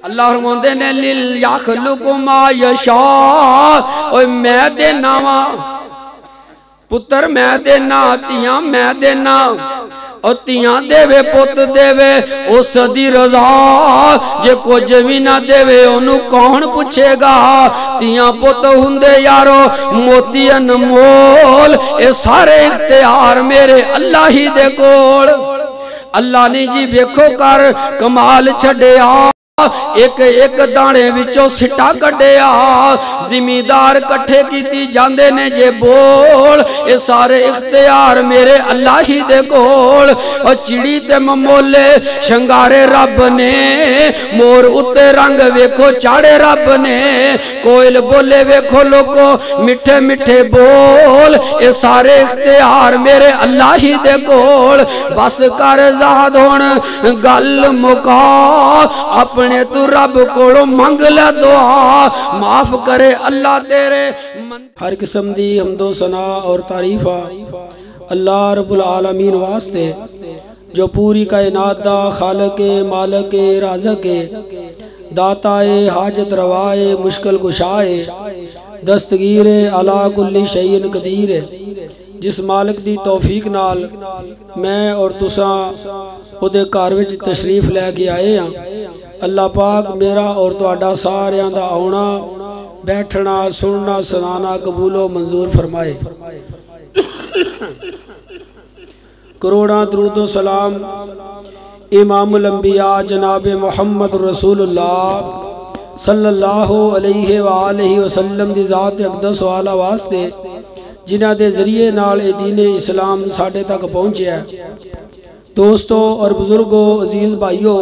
اللہ فرماندے نے لیل یخلق ما یشاء، اوے میں دینا وا پتر میں دینا، تیاں میں دینا، اور تیاں دے وے پت دے وے اس دی رضا، جے کچھ بھی نہ دے وے انہوں کون پوچھے گا؟ تیاں پت ہندے یارو موتی انمول، اے سارے اختیار میرے اللہ ہی دے کول۔ اللہ نے جی ویکھو کر کمال چھڑیا، ایک ایک دانے وچوں سٹا کڈیا، زمیندار کٹھے کیتی جاندے نے جے بول، اے سارے اختیار میرے اللہ ہی دے کول۔ اور چڑی تے ممولے شنگارے رب نے، مور اتے رنگ ویکھو چاڑے رب نے، کوئل بولے ویکھو لوگو مٹھے مٹھے بول، اے سارے اختیار میرے اللہ ہی دے کول۔ بس کر زاد ہون گل مکا، اپنے تو رب کوڑو منگ لے دعا، معاف کرے اللہ تیرے۔ ہر قسم دی حمد و ثنا اور تعریفہ اللہ رب العالمین واسطے، جو پوری کائنات دا خالق مالک رازق داتائے حاجت روائے مشکل کشائے دستگیر علا کل شیء قدیر، جس مالک دی توفیق نال میں اور تساں اودے گھر وچ تشریف لے کے آئے ہاں۔ اللہ پاک میرا اور تہاڈا ساریاں دا آنا بیٹھنا سننا سنانا قبول و منظور فرمائے۔ کروڑاں درود و سلام امام الانبیاء جناب محمد رسول اللہ صلی اللہ علیہ وآلہ وسلم دی ذات اقدس و اعلیٰ واسطے، جنہ دے ذریعے نال دین اسلام ساڑھے تک پہنچے ہے۔ دوستو اور بزرگو عزیز بھائیو،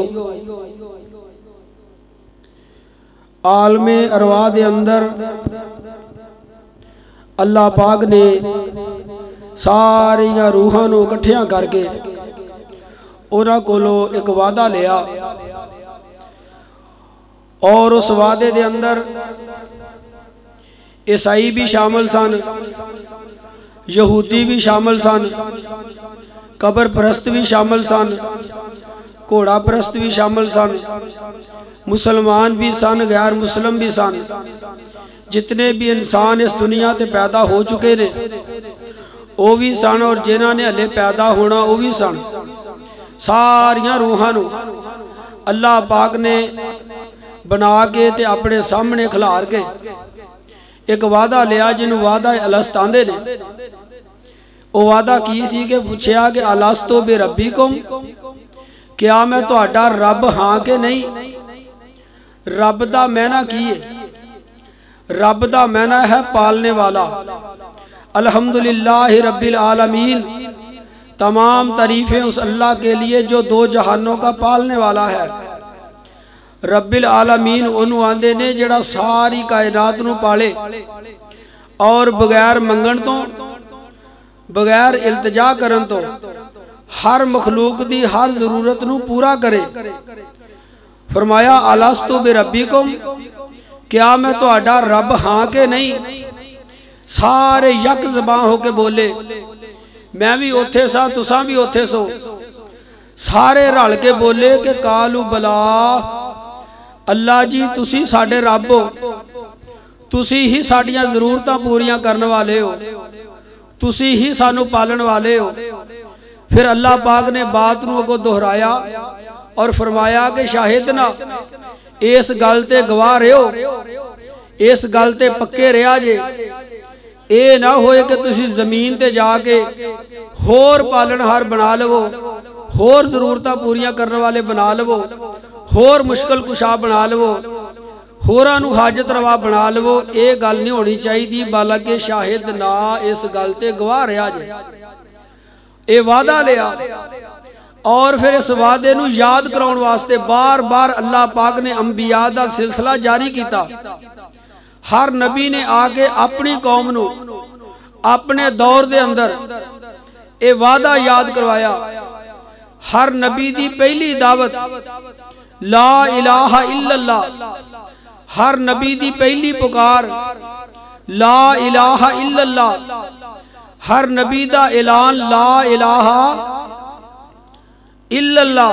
عالم ارواح دے اندر اللہ پاک نے ساریاں روحاں نو اکٹھیاں کر کے انہاں کولو ایک وعدہ لیا، اور اس وعدے دے اندر عیسائی بھی شامل سن، یہودی بھی شامل سن، قبر پرست بھی شامل سن، گھوڑا پرست بھی شامل سن، مسلمان بھی سن، غیر مسلم بھی سن، جتنے بھی انسان اس دنیا تے پیدا ہو چکے نے وہ بھی سن، اور جنہاں نے ہلے پیدا ہونا وہ بھی سن۔ ساریاں روحاں نو اللہ پاک نے بنا کے تے اپنے سامنے کھلار کے ایک وعدہ لیا، جنہوں وعدہ الست آندے نے۔ وہ وعدہ کی سی کہ پوچھیا کہ الستو بربکم، کیا میں تہاڈا رب ہاں کہ نہیں؟ رب دا معنی کی ہے؟ رب دا معنی ہے پالنے والا۔ الحمدللہ رب العالمین، تمام تعریفیں اس اللہ کے لیے جو دو جہانوں کا پالنے والا ہے۔ رب العالمین انہوں آندے نے جڑا ساری کائنات نو پالے، اور بغیر منگن تو بغیر التجا کرن تو ہر مخلوق دی ہر ضرورت نو پورا کرے۔ فرمایا الستو بربکم، کیا میں تہاڈا رب ہاں کہ نہیں؟ سارے یک زباں ہو کے بولے، میں بھی اوتھے سا تساں بھی اوتھے سو۔ سارے رل کے بولے کہ قالو بلا، اللہ جی تسی ساڑھے رب ہو، تسی ہی ساڑھیاں ضرورتاں پوریاں کرنے والے ہو، تسی ہی سانو پالن والے ہو۔ پھر اللہ پاک نے بات نو کو دہرایا اور فرمایا کہ شاہدنا، اس گلتے گواہ رہے ہو، اس گلتے پکے رہا جے، اے نہ ہوئے کہ تسی زمین تے جا کے ہور پالن ہار بنا لو، ہور ضرورتاں پوریاں کرنے والے بنا لو، ہور مشکل کشا بنا لو، ہوراں نو حاجت روا بنا لو۔ اے گل نہیں ہونی چاہیے دی، بلکہ شاہد نہ اس گل تے گواہ رہا جے۔ اے وعدہ لیا، اور پھر اس وعدے نو یاد کراؤن واسطے بار بار اللہ پاک نے انبیاء دا سلسلہ جاری کیتا۔ ہر نبی نے آگے اپنی قوم نو اپنے دور دے اندر اے وعدہ یاد کروایا۔ ہر نبی دی پہلی دعوت لا الہ الا اللہ، ہر نبی دی پہلی پکار لا الہ الا اللہ، ہر نبی دا اعلان لا الہ الا اللہ۔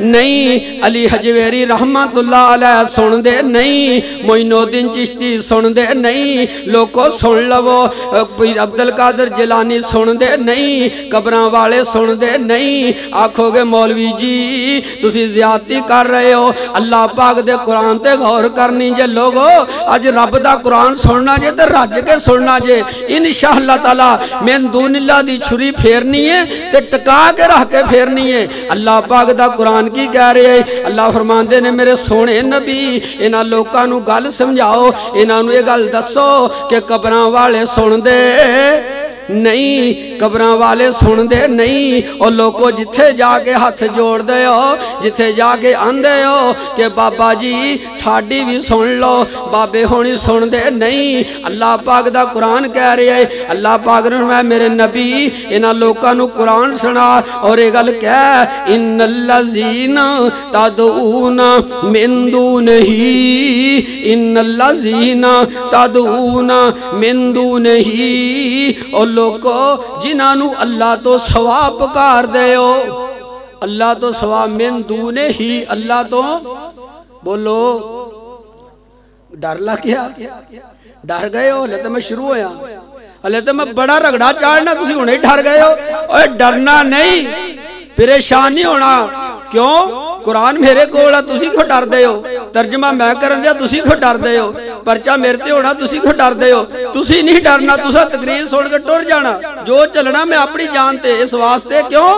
نہیں، علی حجویری رحمت اللہ علیہ سن دے نہیں، معین الدین چشتی سن دے نہیں، لوگوں سن لو، پیر عبدالقادر جیلانی سن دے نہیں، قبراں والے سن دے نہیں۔ آکھو گے مولوی جی تسی زیادتی کر رہے ہو، اللہ پاک دے قرآن تے غور کرنی جے لوگو، آج رب دا قرآن سننا جے تے رج کے سننا جے، انشاءاللہ تعالی من دون اللہ دی چھری پھیرنی ہے تے ٹکا کے رہ کے پھیرنی ہے۔ اللہ پاک دا قرآن کی کہہ رہے ہیں، اللہ فرماندے نے میرے سونے نبی انہاں لوکاں نو گل سمجھاؤ، انہاں نو یہ گل دسو کہ قبراں والے سن دے نہیں، قبراں والے سن دے نہیں، اور لوگوں جتھے جا کے ہاتھ جوڑ دے ہو، جتھے جا کے آندے ہو کہ بابا جی ساڑی بھی سن لو، بابے ہونی سن دے نہیں۔ اللہ پاک دا قرآن کہہ رہے ہیں، اللہ پاک نے فرمایا میرے نبی انہاں لوکاں نو قرآن سنا، اور یہ گل کہہ ان الذین تدعون من دونہ، ان الذین تدعون من دونہ، اور لوگو جنہاں اللہ تو سوا پکار دے ہو، اللہ تو سوا من دونے ہی، اللہ تو بولو ڈر لگ گیا، ڈر گئے ہو، لے تو میں شروع ہویا، لے تو میں بڑا رگڑا چاڑنا تسی ہونے ڈر گئے ہو، اوہ ڈرنا نہیں، پریشان نہیں ہونا، کیوں؟ قرآن میرے کولا تسی کھو ڈر دے ہو، ترجمہ میں کرن دیا تسی کھو ڈر دے ہو، پرچہ میرتے ہونا تسی کھو ڈر دے ہو، تسی نہیں ڈرنا، تسا تقریر سوڑ کے ٹور جانا، جو چلنا میں اپنی جانتے، اس واسطے کیوں؟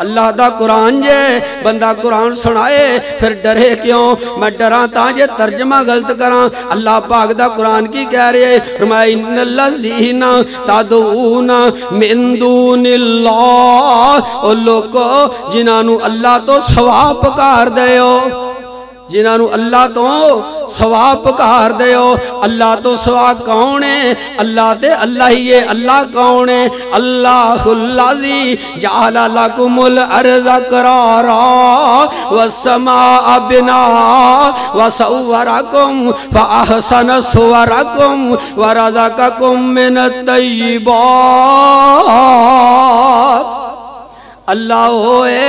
اللہ دا قرآن جے، بندہ قرآن سنائے پھر ڈرے کیوں؟ میں ڈراں تا جے ترجمہ غلط کراں، اللہ پاک دا قرآن کی کہہ رہے فرمائے ان الذین تدعون من دون اللہ، اور لوگو جنہاں نو اللہ تو سوا پکار دے ہو، جنہاں نو اللہ تو سوا پکار دے ہو، اللہ تو سوا کون ہے؟ اللہ تے اللہ ہی ہے، اللہ کون ہے؟ اللہ الذی جعل لکم الارض قرارا والسماء بناء وصورکم فاحسن صورکم ورزقکم من الطیبات۔ اللہ ہوئے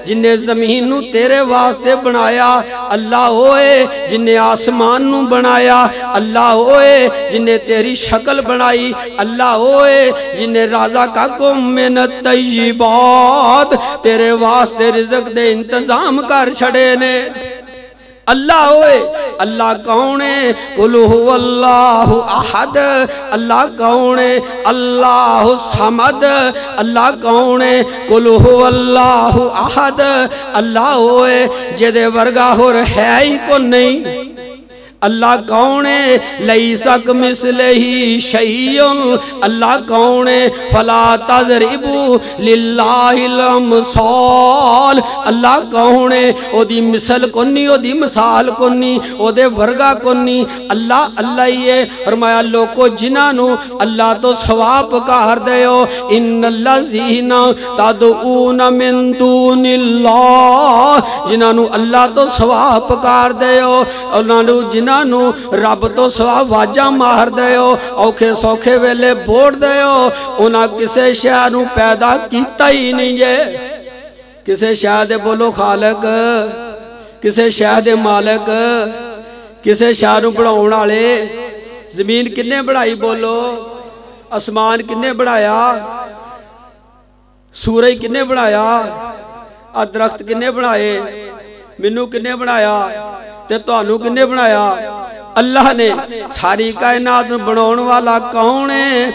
جن نے زمین نو تیرے واسطے بنایا، اللہ ہوئے جن نے آسمان نو بنایا، اللہ ہوئے جن نے تیری شکل بنائی، اللہ ہوئے جن نے رزقکم من الطیبات تیرے واسطے رزق دے انتظام کر چھڑے نے۔ اللہ ہوئے، اللہ کون ہے؟ قل هو اللہ احد، اللہ کون ہے؟ اللہ الصمد، اللہ کون ہے؟ قل هو اللہ احد، اللہ ہوئے جدے ورگا ہور ہے ہی کو نہیں، اللہ کون ہے؟ لیس کمثلہ شیء، اللہ کون ہے؟ فلا تضربوا للہ الامثال، اللہ کون ہے؟ او دی مثل کونی، او دی مثال کونی، او دے ورگا کونی، اللہ اللہ ہی ہے۔ فرمایا لوگو جنہاں نو اللہ تو سوا پکار دے ہو، ان الذین تدعون من دون اللہ، جنہاں نو اللہ تو سوا پکار دے ہو، انہاں نو جنہاں نو رب تو سوا واجہ مار دے ہو، اوکھے سوکھے ویلے بوڑ دے ہو، انہاں کسے شے نو پیدا کیتا ہی نہیں جے، کسے شے دے بولو خالق، کسے شے دے مالک، کسے شے نو بڑھاؤن والے، زمین کنے بڑھائی بولو، آسمان کنے بڑھایا، سورج کنے بڑھایا، درخت کنے بڑھائے، منو کنے بڑھایا تے توانو کنے بنایا؟ اللہ نے۔ ساری کائنات بناؤن والا کون ہے؟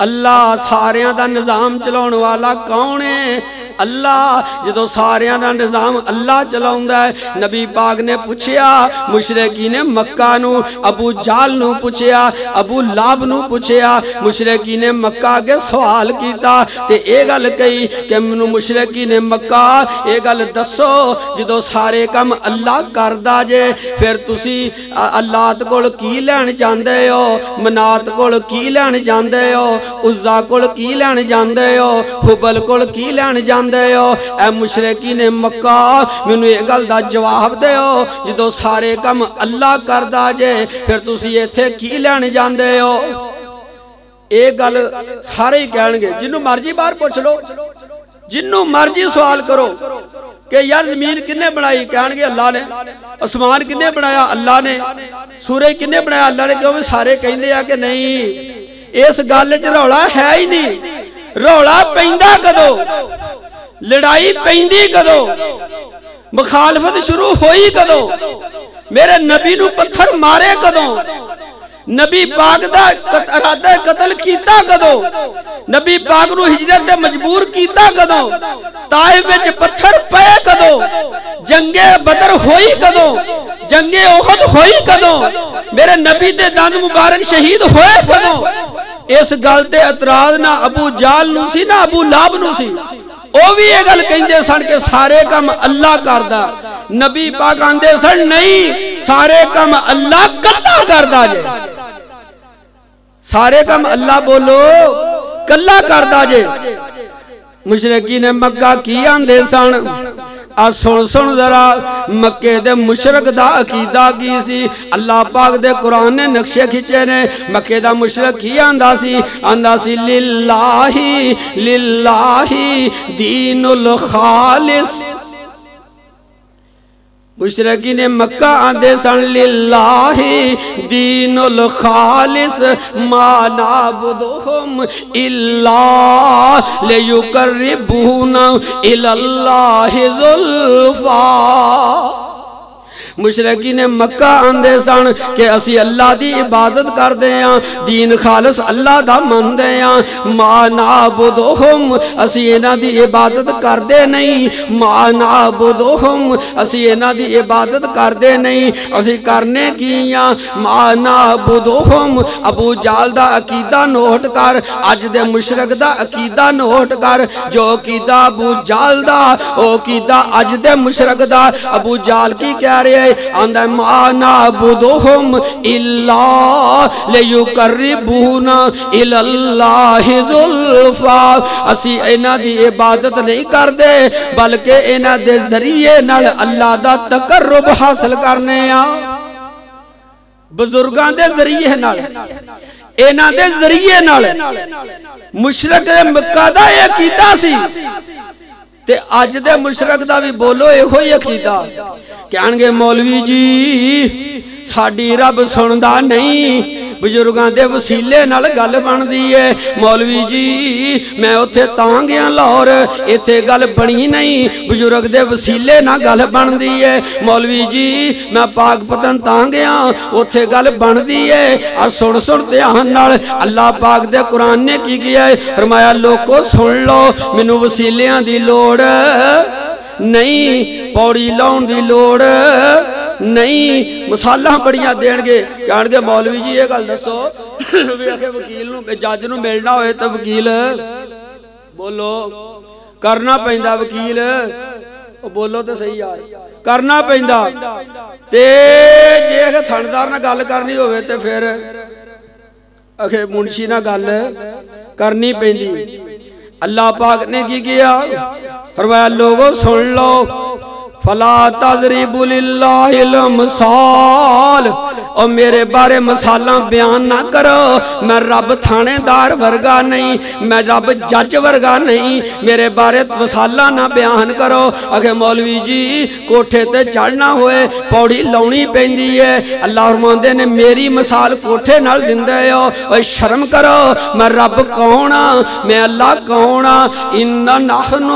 اللہ۔ ساریاں دا نظام چلاؤن والا کون ہے؟ اللہ۔ جدو ساریاں دا نظام اللہ چلاؤندا ہے، نبی پاک نے پوچھیا مشرکین مکہ نو، ابو جال نو پوچھیا، ابو لاب نو پوچھیا، مشرکین مکہ کے سوال کیتا تے اے گل کہی کہ منو مشرکین مکہ اے گل دسو، جدو سارے کم اللہ کردا جے پھر تسی اللہ کول کی لین جاندے ہو، منات کول کی لین جاندے ہو، عزا کول کی لین جاندے ہو، حبل کول کی لین جاندے ہو؟ اے مشرکین مکہ مینوں یہ گل دا جواب دے ہو، جدو سارے کم اللہ کردا جے پھر تسی ایتھے کی لین جاندے ہو؟ ایک گل سارے ہی کہن گے، جنوں مرضی باہر پوچھ لو، جنوں مرضی سوال کرو، کہ یار زمین کنے بنائی؟ کہن گے اللہ نے۔ اسمان کنے بنایا؟ اللہ نے۔ سورج کنے بنایا؟ اللہ نے۔ کیوں؟ سارے کہندے ہیں کہ نہیں، اس گل وچ رولا ہے ہی نہیں۔ رولا پیندا کدو؟ لڑائی پیندی کدو؟ مخالفت شروع ہوئی کدو؟ میرے نبی نو پتھر مارے کدو؟ نبی پاک دا ارادہ قتل کیتا کدو؟ نبی پاک نو ہجرت دے مجبور کیتا کدو؟ طائف وچ پتھر پئے کدو؟ جنگ بدر ہوئی کدو؟ جنگ احد ہوئی کدو؟ میرے نبی دے دند مبارک شہید ہوئے کدو؟ اس گل تے اعتراض نہ ابو جال نو سی نہ ابو لہب نو سی۔ او بھی یہ گل کہندے سن کہ سارے کام اللہ کردا۔ نبی پاک آندے سن نہیں، سارے کام اللہ کلا کردا جے۔ سارے کام اللہ بولو کلا کردا جے۔ مشرکین مکہ کی آندے سن؟ سن ذرا مکے دے مشرک دا عقیدہ کی سی۔ اللہ پاک دے قرآن نے نقشے کھچے نے۔ مکے دا مشرک کی آندہ سی للہ للہ دین الخالص۔ مشرکین مکہ آندے سن للہ دین الخالص ما نعبدہم الا لیقربونا الاللہ زلفا۔ مشرکین مکہ آندے سن کہ اسی اللہ دی عبادت کر دے ہیں، دین خالص اللہ دا من دے ہیں۔ ما نعبدہم اسی انہاں دی عبادت کر دے نہیں، ما نعبدہم اسی انہاں دی عبادت کر دے نہیں، اسی کرنے کیاں ما نعبدہم۔ ابو جال دا عقیدہ نوٹ کر، اج دے مشرک دا عقیدہ نوٹ کر، جو عقیدہ ابو جال دا او عقیدہ اج دے مشرک دا۔ ابو جال کی کہہ رہے آندہ ما نعبدہم الا لیقربونا الاللہ زلفا۔ اسی انہاں دی عبادت نہیں کر دے بلکہ انہاں دے ذریعے نال اللہ دا تقرب حاصل کرنے آ۔ بزرگاں دے ذریعے نال، انہاں دے ذریعے نال۔ مشرک مکہ دا یہ عقیدہ سی تے اج دے مشرک دا بھی بولو اے ہوئی عقیدہ۔ کہنگے مولوی جی ساڈی رب سندا نہیں، بزرگاں دے وسیلے نال گل بن دی ہے۔ مولوی جی میں اتھے تاں گیا لاہور، ایتھے گل بنی نہیں، بزرگ دے وسیلے نال گل بن دی ہے۔ مولوی جی میں پاک پتن تاں گیا، اتھے گل بن دی ہے۔ اور سن دھیان نال اللہ پاک دے قرآن نے کی کیا ہے؟ فرمایا لوگو سن لو، مینوں وسیلیاں دی لوڑ نہیں، پوڑی لاؤن دی لوڑ نہیں، مسالہ بڑیاں دین گے۔ کہن گے مولوی جی یہ گل دسو وکیل نو جج نو ملنا ہوئے تو وکیل بولو کرنا پیندا، وکیل بولو تو صحیح یار کرنا پیندا۔ تے جے تھندار نہ گل کرنی ہوئے تو پھر اکھے منشی نہ گل کرنی پیندی۔ اللہ پاک نے کی کیا؟ فرمایا لوگو سن لو، فلا تضربوا للہ الامثال، اور میرے بارے مثالاں بیان نہ کرو۔ میں رب تھانے دار ورگا نہیں، میں رب جج ورگا نہیں، میرے بارے مثالاں نہ بیان کرو۔ اگر مولوی جی کوٹھے تے چڑھنا ہوئے پوڑی لاؤنی پیندی ہے، اللہ فرماندے نے میری مثال کوٹھے نال دیندے ہو، اوے شرم کرو۔ میں رب کون ہاں؟ میں اللہ کون ہاں؟ ان نحن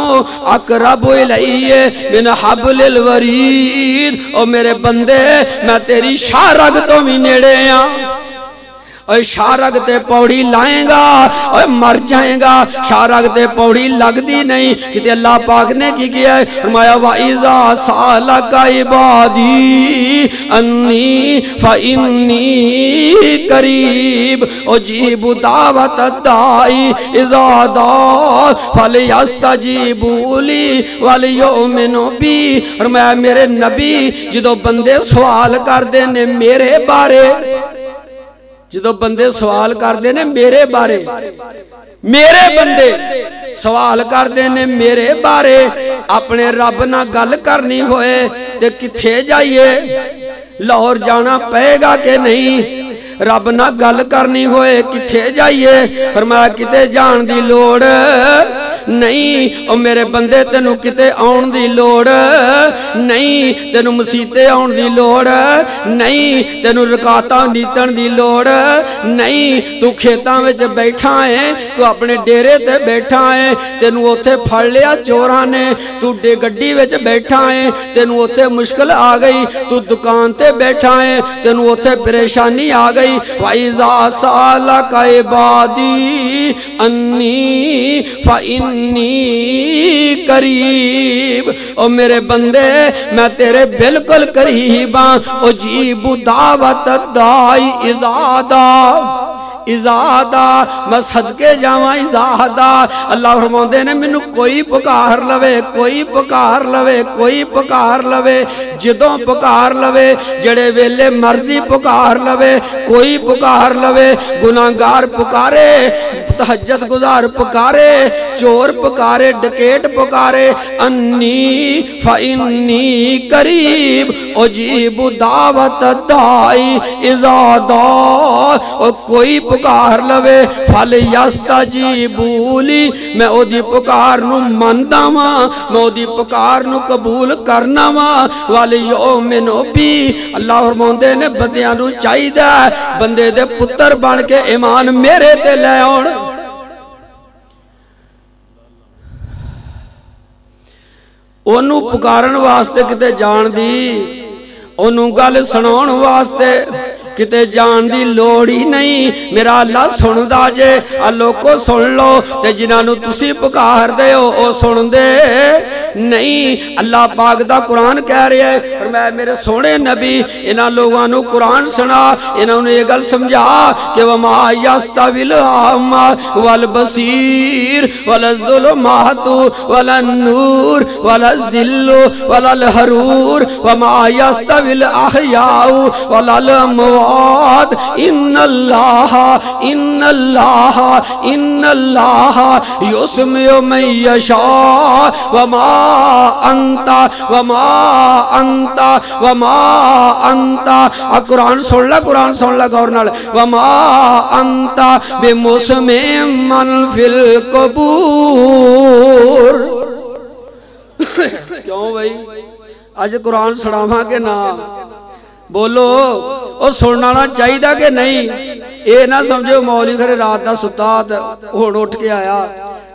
اقرب الیہ من حبل الورید۔ او میرے بندے میں تیری شاہ رگ تو بھی نیڑے ہاں۔ اور شارگ تے پوڑی لائیں گا اور مر جائیں گا، شارگ تے پوڑی لگ دی نہیں۔ کہتے اللہ پاک نے کی کیا ہے؟ فرمایا وَإِذَا سَأَلَكَ عِبَادِي أَنِّي فَإِنِّي قَرِيبٌ أُجِيبُ دَعْوَةَ الدَّاعِ إِذَا دَعَانِ فَلْيَسْتَجِيبُوا لِي وَلْيُؤْمِنُوا بِي۔ فرمایا میرے نبی جدو بندے سوال کر دینے میرے بارے، جدو بندے سوال کر دینے میرے بارے، میرے بندے سوال کر دینے میرے بارے، اپنے رب نہ گل کرنی ہوئے تے کتھے جائیے؟ لاہور جانا پائے گا کہ نہیں؟ رب نہ گل کرنی ہوئے کتھے جائیے؟ فرمایا کتے جان دی لوڑ نہیں او میرے بندے تینوں کتے آن دی لوڑ نہیں، تینوں مسیتے آن دی لوڑ نہیں، تینوں رکاتاں نیتن دی لوڑ نہیں، تو کھیتاں وچ بیٹھا ہے، تو اپنے ڈیرے تے بیٹھا ہے، تینوں اوتھے پھڑ لیا چوراں نے، تو گڈی وچ بیٹھا ہے، تینوں اوتھے مشکل آ گئی، تو دکان تے بیٹھا ہے، تینوں اوتھے پریشانی آ گئی۔ وَإِذَا سَأَلَكَ عِبَادِي أَنِّي فَإِنِّي قَرِيبٌ، او میرے بندے میں تیرے بالکل قریب ہاں، اجیب دعوت الداعی اذا دعا، ازادہ میں صدقے جاواں ازادہ۔ اللہ فرماندے نے مینوں کوئی پکار لوے، کوئی پکار لوے، کوئی پکار لوے، جدوں پکار لوے، جڑے ویلے مرضی پکار لوے، کوئی پکار لوے، گناہگار پکارے، تہجد گزار پکارے، چور پکارے، ڈکیٹ پکارے، انی فإنی قریب اجیب دعوت الداعی اذا دعا، اور کوئی پکار لوے فَلْيَسْتَجِیبُوا لِی، میں او دی پکار نو مندا واں، میں او دی پکار نو قبول کرنا واں، وَلْيُؤْمِنُوا بِی۔ اللہ فرماندے نے بندیاں نو چاہیدا بندے دے پتر بن کے ایمان میرے تے لے آن۔ انہوں پکارن واسطے کتے جان دی، انہوں گل سنون واسطے کتے جان دی لوڑی نہیں، میرا اللہ سن دا جے، اللہ کو سن لو، تے جنہوں تسی پکار دے ہو او سن دے نہیں۔ اللہ پاک دا قرآن کہہ رہے ہیں، فرمایا میرے سونے نبی انہاں لوگاں نو قرآن سنا، انہوں نے یہ گل سمجھا کہ وَمَا يَسْتَوِي الْأَعْمَى وَالْبَصِيرُ وَلَا الظُّلُمَاتُ وَلَا النُّورُ وَلَا الظِّلُّ وَلَا الْحَرُورُ وَمَا يَسْتَوِي الْأَحْيَاءُ وَلَا الْأَمْوَاتُ إِنَّ اللَّهَ يُسْمِعُ مَن يَشَاءُ وَمَا أَنْتَ قرآن سن لے، قرآن سن لے غور نال، وَمَا أَنْتَ بِمُسْمِعٍ مَّن فِي الْقُبُورِ۔ کیوں بھائی آج قرآن سناواں کہ نہ؟ بولو او سننا نہ چاہیے دا کہ نہیں؟ اے نہ سمجھو مولوی گھر رات دا ستا ہون اٹھ کے آیا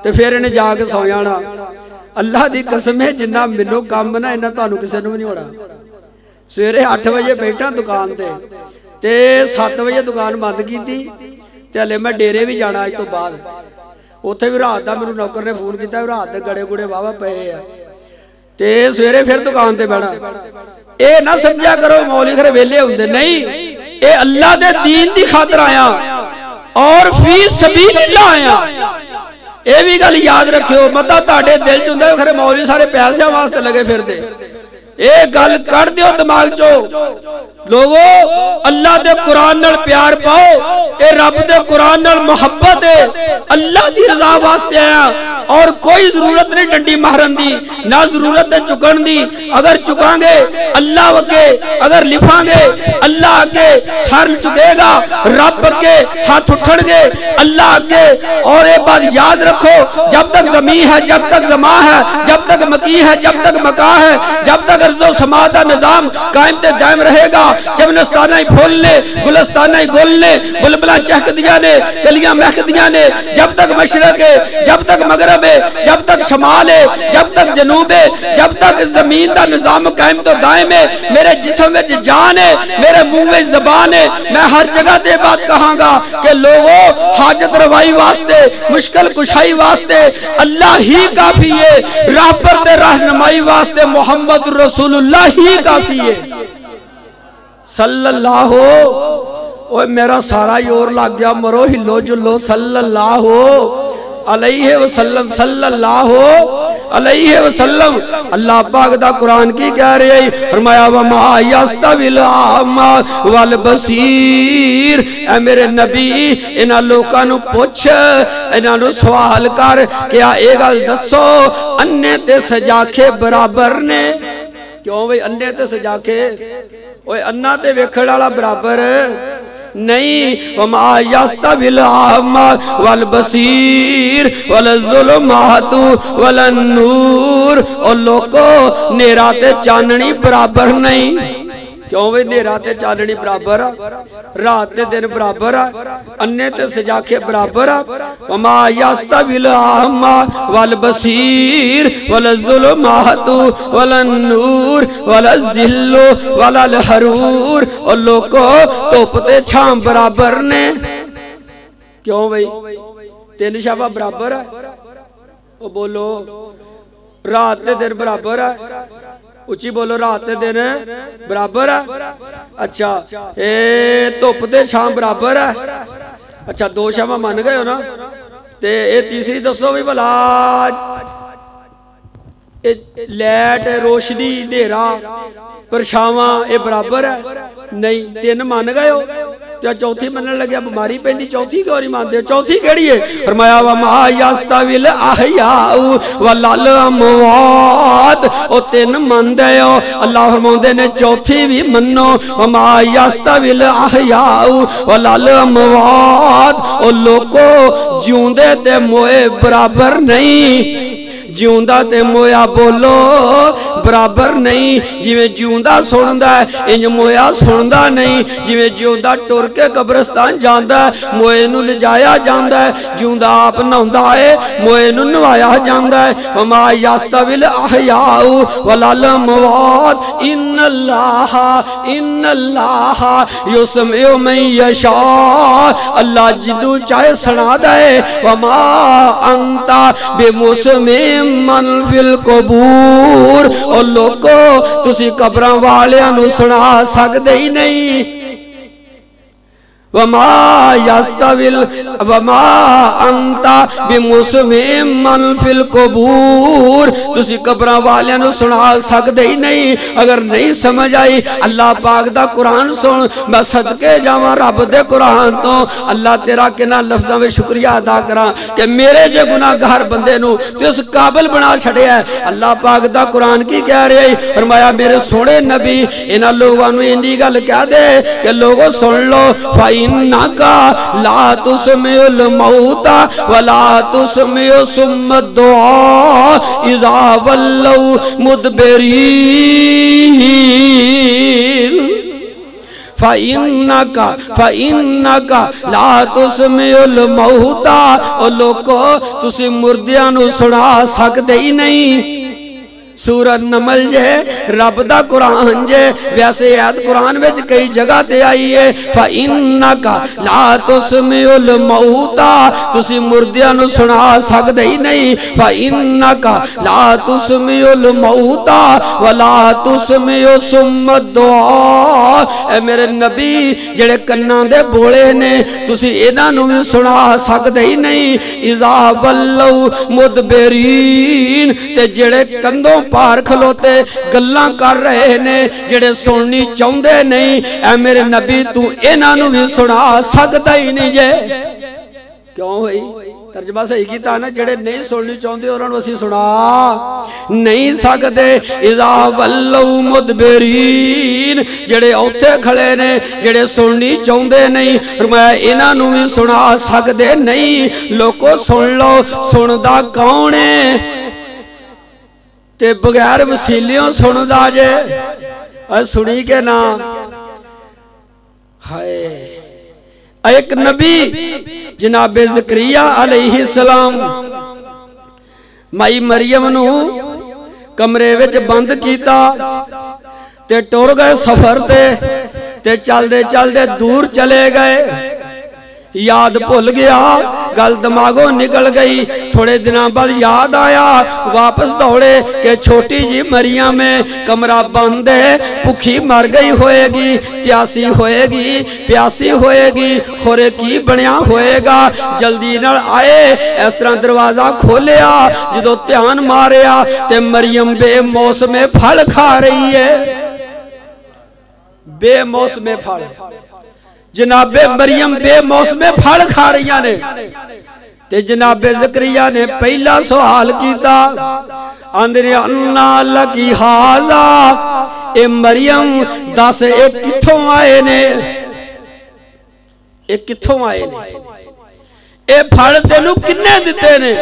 تے پھر انہیں جا کے سو جانا۔ اللہ دی قسم ہے جنہ منو کام بنا انہاں تانوں کسے نوں نہیں ہونا۔ سویرے 8 بجے بیٹھا دکان تے 7 بجے دکان بند کی تھی تے ہلے میں ڈیرے بھی جانا اج تو بعد، اوتھے بھی رات دا میرے نوکر نے فون کیتا رات دے گڑے گڑے واوا پئے ہیں تے سویرے پھر دکان تے بیٹھا۔ اے نہ سمجھا کرو مولوی گھر ویلے ہوندے نہیں، اے اللہ دے دین دی خاطر آیا اور فی سبیل اللہ آیا۔ اے بھی گل یاد رکھیو، متا تاڑے دل چندے کھرے مولوی سارے پیسے واسطے لگے پھر دے، اے گل کر دیو دماغ چو لوگو، اللہ دے قرآن نال پیار پاؤ، اے رب دے قرآن نال محبت ہے، اللہ دی رضا واسطے آیا، اور کوئی ضرورت نہیں ڈنڈی مہرن دی، نہ ضرورت ہے چکن دی، اگر چکان گے اللہ وکے، اگر لفان گے اللہ کے سر چکے گا، رب کے ہاتھ اٹھن گے اللہ کے۔ اور ایک بات یاد رکھو، جب تک زمین ہے، جب تک زمان ہے، جب تک مکی ہے، جب تک مکا ہے، جب تک ارض و سما دا نظام قائم تے دائم رہے گا، جبنستانہ ہی پھولنے، گلستانہ ہی گلنے، بلبلہ چہک دیا نے، کلیاں مہک دیا نے، جب تک مشرق ہے، جب تک مغرب ہے، جب تک شمال ہے، جب تک جنوب ہے، جب تک زمین دا نظام قائم تو دائم ہے، میرے جسم میں جان ہے، میرے منہ میں زبان ہے، میں ہر جگہ دے بات کہاں گا کہ لوگوں حاجت روائی واسطے، مشکل کشائی واسطے اللہ ہی کافی ہے، راہ پر دے رہنمائی واسطے محمد رسول اللہ ہی کافی ہے صلی اللہ ہو۔ اوہ میرا سارا یور لگ گیا، مرو ہلو جلو صلی اللہ علیہ وسلم، صلی اللہ علیہ وسلم۔ اللہ پاک دا قرآن کی کہہ رہے ہیں، فرمایا وَمَا يَسْتَوِي الْأَعْمَى وَالْبَصِيرُ، اے میرے نبی انہاں لوکاں نو پوچھ، انہاں نو سوال کر، کیا اے گل دسو انے تے سجاکھے برابر نے؟ کیوں بھئی انے تے سجاکھے؟ اوہ انا تے ویکھڑ والا برابر، نہیں وما یستوی الاعمی والبصیر ولا الظلمات ولا النور اور لوگوں نیرا تے چاننی برابر نہیں کیوں بھی نیرا تے چاننی برابر رات تے دن برابر انے تے سجاکے برابر وما یستوی الاعمی والبصیر ولا الظلمات ولا النور ولا الظل ولا الحرور اور لوگوں توپتے چھام برابر نے کیوں بھئی تین شابہ برابر ہے وہ بولو رات تے دن برابر ہے اچھی بولو رات تے دن برابر ہے اچھا توپتے چھام برابر ہے اچھا دو شابہ مان گئے ہو نا تے تیسری دسو بھی بلا لیٹ روشنی نیرا پرچھاواں اے برابر ہے نہیں تین مان گئے ہو تو چوتھی منن لگیا بیماری پہندی چوتھی کیوں نہیں مانتے چوتھی کیڑی ہے فرمایا وما یستوی الاحیاء ولا الاموات او تین مندے ہو اللہ فرماندے نے چوتھی بھی منو وما یستوی الاحیاء ولا الاموات او لوگوں جیوندے تے موئے برابر نہیں جیوندہ تے مویا بولو برابر نہیں جی میں جیوندہ سوندہ ہے انج مویا سوندہ نہیں جی میں جیوندہ ٹور کے قبرستان جاندہ ہے موئے نو لجایا جاندہ ہے جیوندہ آپ نوندہ ہے موئے نو نوایا جاندہ ہے وما یستوی الاحیاء ولا الاموات ان اللہ یسمع من یشاء اللہ جنو چاہے سنا دے وما انتا بمسمع من فی القبور اور لوگوں تسی قبراں والیاں نو سنا سکدے ہی نہیں وما یستوی وما انتا بمسمع من فی القبور تسی قبراں والیاں نو سنا سکدے ہی نہیں اگر نہیں سمجھ آئی اللہ پاک دا قرآن سن میں صدقے جاواں رب دے قرآن تو اللہ تیرا کنا لفظاں میں شکریہ ادا کراں کہ میرے جے گناہگار بندے نو تو اس قابل بنا چھڑے ہے اللہ پاک دا قرآن کی کہہ رہے ہیں فرمایا میرے سونے نبی انہاں لوگاں نو اندی گل کہہ دے کہ لوگوں سن لو فَإِنَّكَ لَا تُسْمِعُ الْمَوْتَ وَلَا تُسْمِعُ ثُمَّ الدُّعَاءَ إِذَا وَلَّوْا مُدْبِرِينَ فَإِنَّكَ لَا تُسْمِعُ الْمَوْتَ اور لوگوں تسی مردیاں نو سنا سکدے ہی نہیں سورہ نمل جے رب دا قرآن جے ویسے آیت قرآن وچ کئی جگہ تے آئی ہے فَإِنَّكَ لَا تُسْمِعُ الْمَوْتَ تسی مردیاں نو سنا سکدے ہی نہیں فَإِنَّكَ لَا تُسْمِعُ الْمَوْتَ وَلَا تُسْمِعُ ثُمَّ الدُّعَاء اے میرے نبی جڑے کناں دے بولے نے تسی انہاں نو بھی سنا سکدے ہی نہیں اِذَا وَلَّوْا مُدْبِرِينَ تے جڑے کندوں پار کھلوتے گلاں کر رہے نے جڑے سننی چاہندے نہیں اے میرے نبی تو انہاں نو بھی سنا سکدا ہی نہیں جے کیوں ہوئی ترجمہ صحیح کیتا نا جڑے نہیں سننی چاہندے انہاں نو اسی سنا نہیں سکدے اذا ولوا مدبرین جڑے اوتھے کھڑے نے جڑے سننی چاہندے نہیں فرمایا انہاں نو بھی سنا سکدے نہیں لوکو سن لو سندا کون ہے تے بغیر وسیلیوں سندا جے سنی کے نا ہائے ایک نبی جناب زکریا علیہ السلام مائی مریم نو کمرے وچ بند کیتا تے ٹور گئے سفر تے چل دے دور چلے گئے یاد بھول گیا گل دماغوں نکل گئی تھوڑے دنوں بعد یاد آیا واپس دوڑے کہ چھوٹی جی مریم میں کمرہ بند ہے بھوکی مر گئی ہوئے گی پیاسی ہوئے گی خورے کی بنیا ہوئے گا جلدی نال آئے اس طرح دروازہ کھولیا جدو دھیان ماریا تے مریم بے موسم پھل کھا رہی ہے بے موسم پھل جناب مریم بے موسم پھل کھا رہی نے تے جناب زکریا نے پہلا سوال کیتا اندرے انّا لکی حاضا اے مریم دس اے کتھوں آئے نے ਇਹ ਕਿੱਥੋਂ ਆਏ ਨੇ, ਇਹ ਫਲ ਤੈਨੂੰ ਕਿੰਨੇ ਦਿੱਤੇ ਨੇ।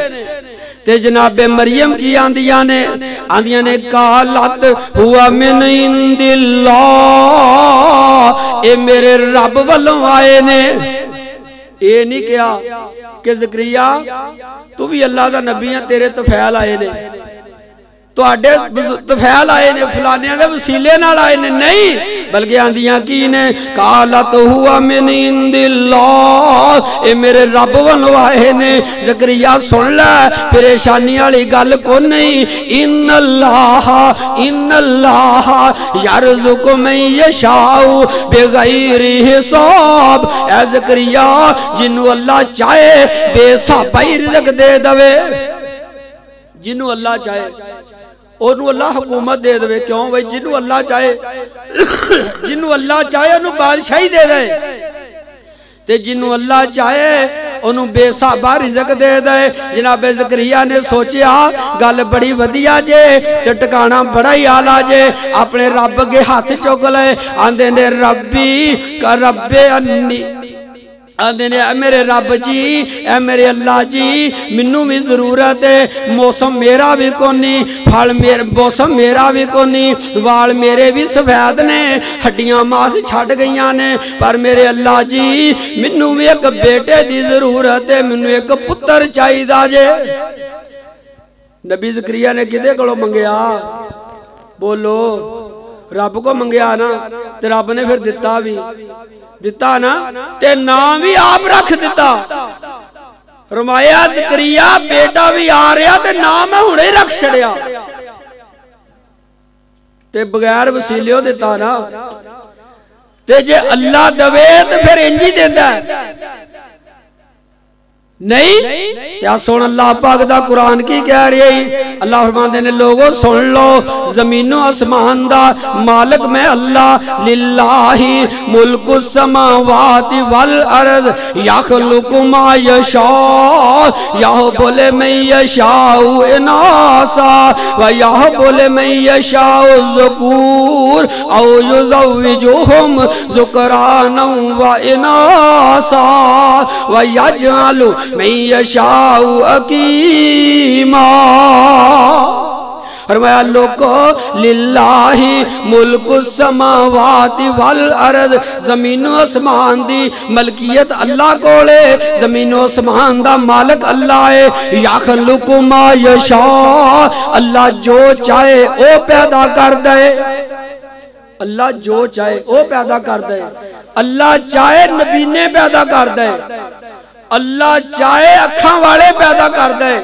تے جناب مریم کی آندیاں نے قالت ہوا من عند اللہ، اے میرے رب والوں آئے نے۔ اے نہیں کیا کہ زکریا تو بھی اللہ دا نبی ہے، تیرے طفیل آئے نے، تو آڈے طفیل آئے نے، فلانیاں دے وسیلے نال آئے نے، نہیں، بلکہ آندیاں کی نے قالت ہوا من عند اللہ، اے میرے رب والوں آئے نے۔ زکریا سن لے پریشانی والی گل کو نہیں، ان اللہ یرزق من یشاء بغیر حساب، اے زکریا جنوں اللہ چاہے بے حساب ہی رزق دے دوے، جنوں اللہ چاہے انہوں اللہ حکومت دے دے، کیوں بھئی جنہوں اللہ چاہے انہوں بادشاہی دے دے، تے جنہوں اللہ چاہے انہوں بے صحابہ رزق دے دے۔ جناب زکریا نے سوچیا گل بڑی ودیا جے تے ٹکانا بڑا ہی آلہ جے، اپنے رب کے ہاتھ چک لے، آندے نے ربی کا رب انی، آندے نے اے میرے رب جی، اے میرے اللہ جی، منوں بھی ضرورت ہے، موسم میرا بھی کونی، پھل موسم میرا بھی کونی، وال میرے بھی سفید نے، ہڈیاں ماس چھٹ گئیاں نے، پر میرے اللہ جی منوں بھی ایک بیٹے دی ضرورت ہے، منوں ایک پتر چاہی دا جے۔ نبی زکریا نے کدے کڑو منگیا؟ بولو رب کو منگیا نا، تے رب نے پھر دیتا نا، تے نام بھی آپ رکھ دیتا۔ فرمایا زکریا بیٹا بھی آ رہا تے نام ہے ہنے رکھ چھڑیا، تے بغیر وسیلیوں دیتا نا، تے جے اللہ دوے تے پھر انجی دیتا ہے، نہیں کیا سن اللہ پاک دا قرآن کی کہہ رہی، اللہ فرمان دینے لوگوں سن لو، زمین و اسمان دا مالک میں اللہ، للہ ملک السماوات والارض یخلق ما یشاء، یہب لمن یشاء اناسا ویہب لمن یشاء ذکور او یزوجہم ذکرانا و اناسا ویجعل من یشاء عقیما۔ فرمایا لوگو للہ ملک السماوات والارض، زمین و اسمان دی ملکیت اللہ کولے، زمین و اسمان دا مالک اللہ ہے، یخلق ما یشاء، اللہ جو چاہے او پیدا کر دے، اللہ جو چاہے او پیدا کر دے، اللہ چاہے نبینے پیدا کر دے، اللہ چاہے اکھاں والے پیدا کر دے،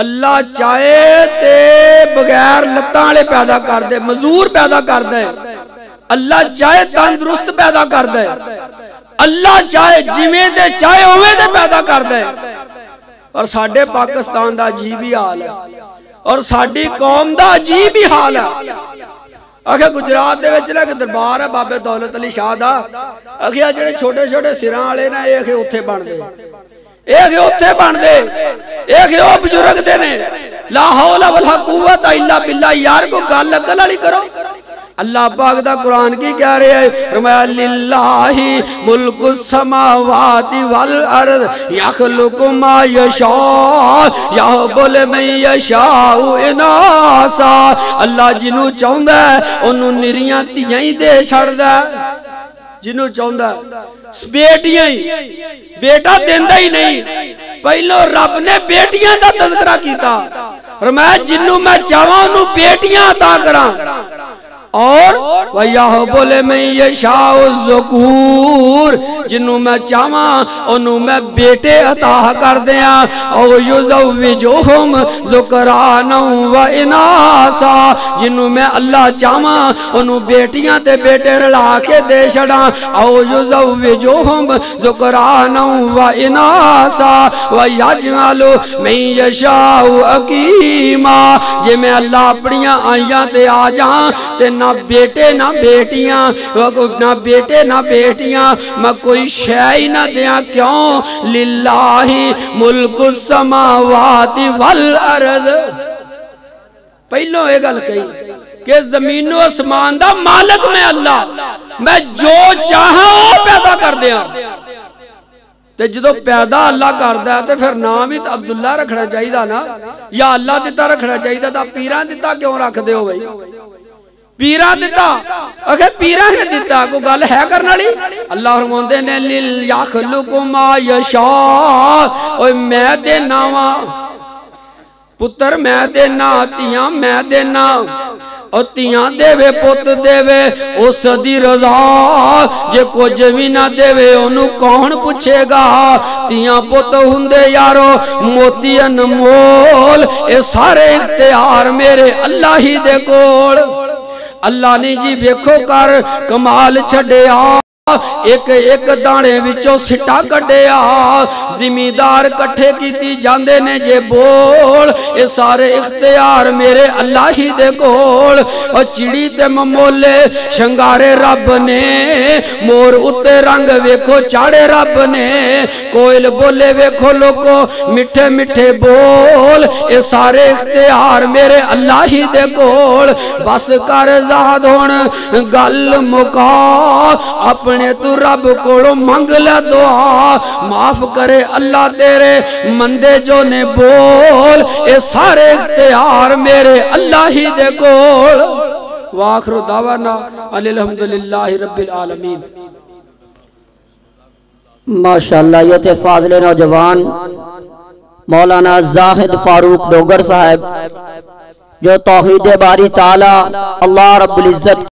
اللہ چاہے تے بغیر لتاں والے پیدا کر دے، مزدور پیدا کر دے، اللہ چاہے تندرست پیدا کر دے، اللہ چاہے جویں دے چاہے اوویں دے پیدا کر دے۔ اور ساڈے پاکستان دا عجیب ہی حال ہے، اور ساڈی قوم دا عجیب ہی حال ہے۔ آخیا گجرات دے وچ کہ دربار ہے بابے دولت علی شاہ دا، آخیا جڑے چھوٹے چھوٹے سراں والے نے اے کہ اوتھے بن دے، اے کہ اوتھے بن دے، اے کہ او بزرگ دے نے، لا حول ولا قوت الا باللہ۔ یار کو گل عقل والی کرو، اللہ پاک دا قرآن کی کہہ رہے ہیں، فرمایا للہ ملک السماوات والارض یخلق ما یشاء یہب لمن یشاء اناسا، اللہ جنوں چاہندا ہے انہوں نریاں تیاں ہی دے چھڑدا ہے، جنوں چاہندا ہے بیٹیاں ہی، بیٹا دیندا ہی نہیں۔ پہلو رب نے بیٹیاں دا تذکرہ کیتا، فرمایا جنوں میں چاہواں انہوں بیٹیاں عطا کراں، اور وَيَحْبُ لِمَن يَشَاءُ الذُّكُورَ، جنہوں میں چاہواں انہوں میں بیٹے عطا کر دیاں، او يُزَوِّجُهُمْ ذُكْرَانًا وَإِنَاثًا، جنہوں میں اللہ چاہواں انہوں بیٹیاں تے بیٹے رلا کے دے چھڑاں، او يُزَوِّجُهُمْ ذُكْرَانًا وَإِنَاثًا وَيَجْعَلُ مَن يَشَاءُ عَقِيمًا۔ جے میں اللہ اپنیاں آئیاں تے آ جاں تے نہ بیٹے نہ بیٹیاں، نہ بیٹے نہ بیٹیاں، میں کوئی شے نہ دیاں، کیوں؟ للہ ملک السماوات والارض۔ پہلو یہ گل کہی کہ زمین و اسمان دا مالک میں اللہ، میں جو چاہاں وہ پیدا کر دیاں۔ تے جدو پیدا اللہ کردا ہے تے پھر نام ہی عبداللہ رکھنا چاہیے نا، یا اللہ دیتا رکھنا چاہیے تا پیران دیتا کیوں رکھ دے ہو بھائی؟ پیران دیتا اگر پیران نے دیتا کو گل ہے کرنا لی؟ اللہ فرماندے نے لِلْيَخْلُقُ مَا يَشَاءُ، اوہ میں دینا وا پتر میں دینا، تیاں میں دینا، اور تیاں دے وے پت دے وے اس دی رضا، جے کچھ بھی نہ دے وے انہوں کون پوچھے گا؟ تیاں پت ہندے یارو موتی انمول، اے سارے اختیار میرے اللہ ہی دے کول۔ اللہ نے جی ویکھو کر کمال چھڑیا، ایک ایک دانے وچوں سٹا کڈیا، زمیندار کٹھے کیتی جاندے نے جے بول، اے سارے اختیار میرے اللہ ہی دے کول۔ اور چڑی تے ممولے شنگارے رب نے، مور اتے رنگ ویکھو چاڑے رب نے، کوئل بولے ویکھو لوگو مٹھے مٹھے بول، اے سارے اختیار میرے اللہ ہی دے کول۔ بس کر زاد ہون گل مکا، اپنے تو رب کوڑو منگ لے دعا، معاف کرے اللہ تیرے مندے جو نے بول، اے سارے اختیار میرے اللہ ہی دے کول۔ وآخر دعوانا الحمدللہ رب العالمین۔ ماشاءاللہ یہ تھے فاضل نوجوان مولانا زاہد فاروق ڈوگر صاحب، جو توحید باری تعالی اللہ رب العزت